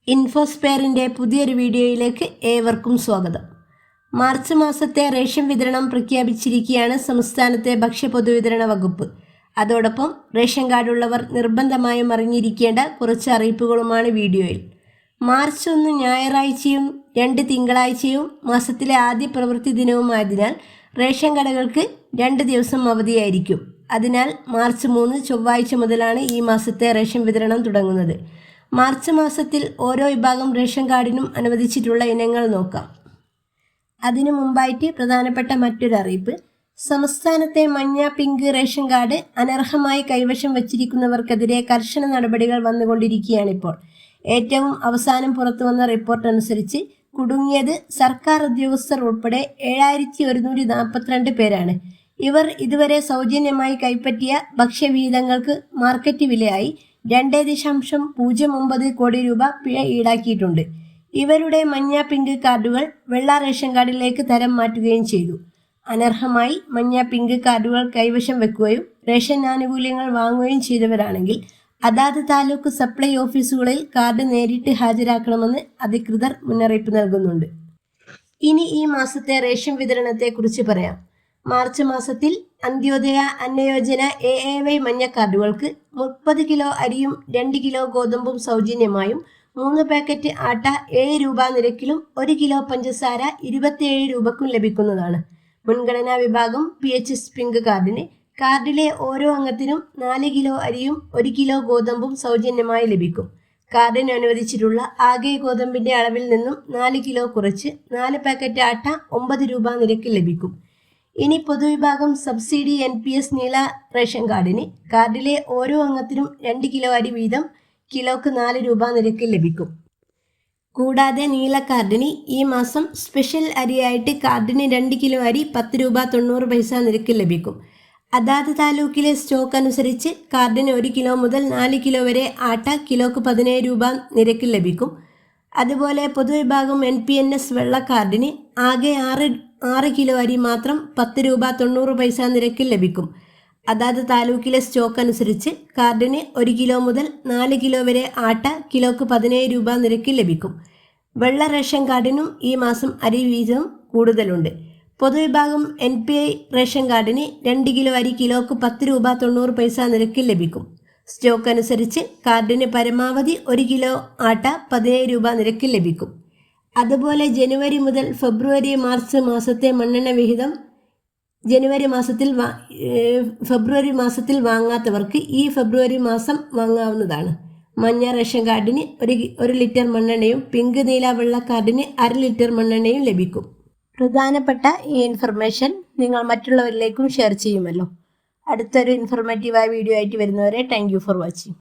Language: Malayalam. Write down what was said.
ഇൻഫോസ്പെയറിൻ്റെ പുതിയൊരു വീഡിയോയിലേക്ക് ഏവർക്കും സ്വാഗതം. മാർച്ച് മാസത്തെ റേഷൻ വിതരണം പ്രഖ്യാപിച്ചിരിക്കുകയാണ് സംസ്ഥാനത്തെ ഭക്ഷ്യപൊതുവിതരണ വകുപ്പ്. അതോടൊപ്പം റേഷൻ കാർഡുള്ളവർ നിർബന്ധമായും അറിഞ്ഞിരിക്കേണ്ട കുറച്ച് അറിയിപ്പുകളുമാണ് വീഡിയോയിൽ. മാർച്ച് 1 ഞായറാഴ്ചയും 2 തിങ്കളാഴ്ചയും മാസത്തിലെ ആദ്യ പ്രവൃത്തി ദിനവുമായതിനാൽ റേഷൻ കടകൾക്ക് 2 ദിവസം അവധിയായിരിക്കും. അതിനാൽ മാർച്ച് 3 ചൊവ്വാഴ്ച മുതലാണ് ഈ മാസത്തെ റേഷൻ വിതരണം തുടങ്ങുന്നത്. മാർച്ച് മാസത്തിൽ ഓരോ വിഭാഗം റേഷൻ കാർഡിനും അനുവദിച്ചിട്ടുള്ള ഇനങ്ങൾ നോക്കാം. അതിനു മുമ്പായിട്ട് പ്രധാനപ്പെട്ട മറ്റൊരു അറിയിപ്പ്. സംസ്ഥാനത്തെ മഞ്ഞ, പിങ്ക് റേഷൻ കാർഡ് അനർഹമായി കൈവശം വച്ചിരിക്കുന്നവർക്കെതിരെ കർശന നടപടികൾ വന്നുകൊണ്ടിരിക്കുകയാണിപ്പോൾ. ഏറ്റവും അവസാനം പുറത്തു വന്ന റിപ്പോർട്ട് അനുസരിച്ച് കുടുങ്ങിയത് സർക്കാർ ഉദ്യോഗസ്ഥർ ഉൾപ്പെടെ 7142 പേരാണ്. ഇവർ ഇതുവരെ സൗജന്യമായി കൈപ്പറ്റിയ ഭക്ഷ്യവിഹിതങ്ങൾക്ക് മാർക്കറ്റ് വിലയായി 2.09 കോടി രൂപ പിഴ ഈടാക്കിയിട്ടുണ്ട്. ഇവരുടെ മഞ്ഞ, പിങ്ക് കാർഡുകൾ വെള്ള റേഷൻ കാർഡിലേക്ക് തരം മാറ്റുകയും ചെയ്തു. അനർഹമായി മഞ്ഞ, പിങ്ക് കാർഡുകൾ കൈവശം വെക്കുകയും റേഷൻ ആനുകൂല്യങ്ങൾ വാങ്ങുകയും ചെയ്തവരാണെങ്കിൽ അതാത് താലൂക്ക് സപ്ലൈ ഓഫീസുകളിൽ കാർഡ് നേരിട്ട് ഹാജരാക്കണമെന്ന് അധികൃതർ മുന്നറിയിപ്പ് നൽകുന്നുണ്ട്. ഇനി ഈ മാസത്തെ റേഷൻ വിതരണത്തെക്കുറിച്ച് പറയാം. മാർച്ച് മാസത്തിൽ അന്ത്യോദയ അന്നയോജന AAY മഞ്ഞ കാർഡുകൾക്ക് 30 കിലോ അരിയും 2 കിലോ ഗോതമ്പും സൗജന്യമായും 3 പാക്കറ്റ് ആട്ട 7 രൂപ നിരക്കിലും 1 കിലോ പഞ്ചസാര 27 രൂപക്കും ലഭിക്കുന്നതാണ്. മുൻഗണനാ വിഭാഗം PHS പിങ്ക് കാർഡിന് കാർഡിലെ ഓരോ അംഗത്തിനും 4 കിലോ അരിയും 1 കിലോ ഗോതമ്പും സൗജന്യമായി ലഭിക്കും. കാർഡിന് അനുവദിച്ചിട്ടുള്ള ആകെ ഗോതമ്പിന്റെ അളവിൽ നിന്നും 4 കിലോ കുറച്ച് 4 പാക്കറ്റ് ആട്ട 9 രൂപ നിരക്കിൽ ലഭിക്കും. ഇനി പൊതുവിഭാഗം സബ്സിഡി NPS നീല റേഷൻ കാർഡിന് കാർഡിലെ ഓരോ അംഗത്തിനും 2 കിലോ അരി വീതം കിലോക്ക് 4 രൂപ നിരക്കിൽ ലഭിക്കും. കൂടാതെ നീല കാർഡിന് ഈ മാസം സ്പെഷ്യൽ അരിയായിട്ട് കാർഡിന് 2 കിലോ അരി 10 രൂപ 90 പൈസ നിരക്കിൽ ലഭിക്കും. അതാത് താലൂക്കിലെ സ്റ്റോക്ക് അനുസരിച്ച് കാർഡിന് 1 കിലോ മുതൽ 4 കിലോ വരെ ആട്ട കിലോക്ക് 17 രൂപ നിരക്കിൽ ലഭിക്കും. അതുപോലെ പൊതുവിഭാഗം NPNS വെള്ള കാർഡിന് ആകെ 6 കിലോ അരി മാത്രം 10 രൂപ 90 പൈസ നിരക്കിൽ ലഭിക്കും. അതാത് താലൂക്കിലെ സ്റ്റോക്ക് അനുസരിച്ച് കാർഡിന് 1 കിലോ മുതൽ 4 കിലോ വരെ ആട്ട കിലോക്ക് 17 രൂപ നിരക്കിൽ ലഭിക്കും. വെള്ള റേഷൻ കാർഡിനും ഈ മാസം അരി വീതം കൂടുതലുണ്ട്. പൊതുവിഭാഗം NPI റേഷൻ കാർഡിന് 2 കിലോ അരി കിലോക്ക് 10 രൂപ 90 പൈസ നിരക്കിൽ ലഭിക്കും. സ്റ്റോക്ക് അനുസരിച്ച് കാർഡിന് പരമാവധി 1 കിലോ ആട്ട 17 രൂപ നിരക്കിൽ ലഭിക്കും. അതുപോലെ ജനുവരി മുതൽ ഫെബ്രുവരി, മാർച്ച് മാസത്തെ മണ്ണെണ്ണ വിഹിതം ഫെബ്രുവരി മാസത്തിൽ വാങ്ങാത്തവർക്ക് ഈ ഫെബ്രുവരി മാസം വാങ്ങാവുന്നതാണ്. മഞ്ഞ റേഷൻ കാർഡിന് 1 ലിറ്റർ മണ്ണെണ്ണയും പിങ്ക്, നീല, വെള്ള കാർഡിന് 1/2 ലിറ്റർ മണ്ണെണ്ണയും ലഭിക്കും. പ്രധാനപ്പെട്ട ഈ ഇൻഫർമേഷൻ നിങ്ങൾ മറ്റുള്ളവരിലേക്കും ഷെയർ ചെയ്യുമല്ലോ. അടുത്തൊരു ഇൻഫോർമേറ്റീവായ വീഡിയോ ആയിട്ട് വരുന്നവരെ താങ്ക് യു ഫോർ വാച്ചിങ്.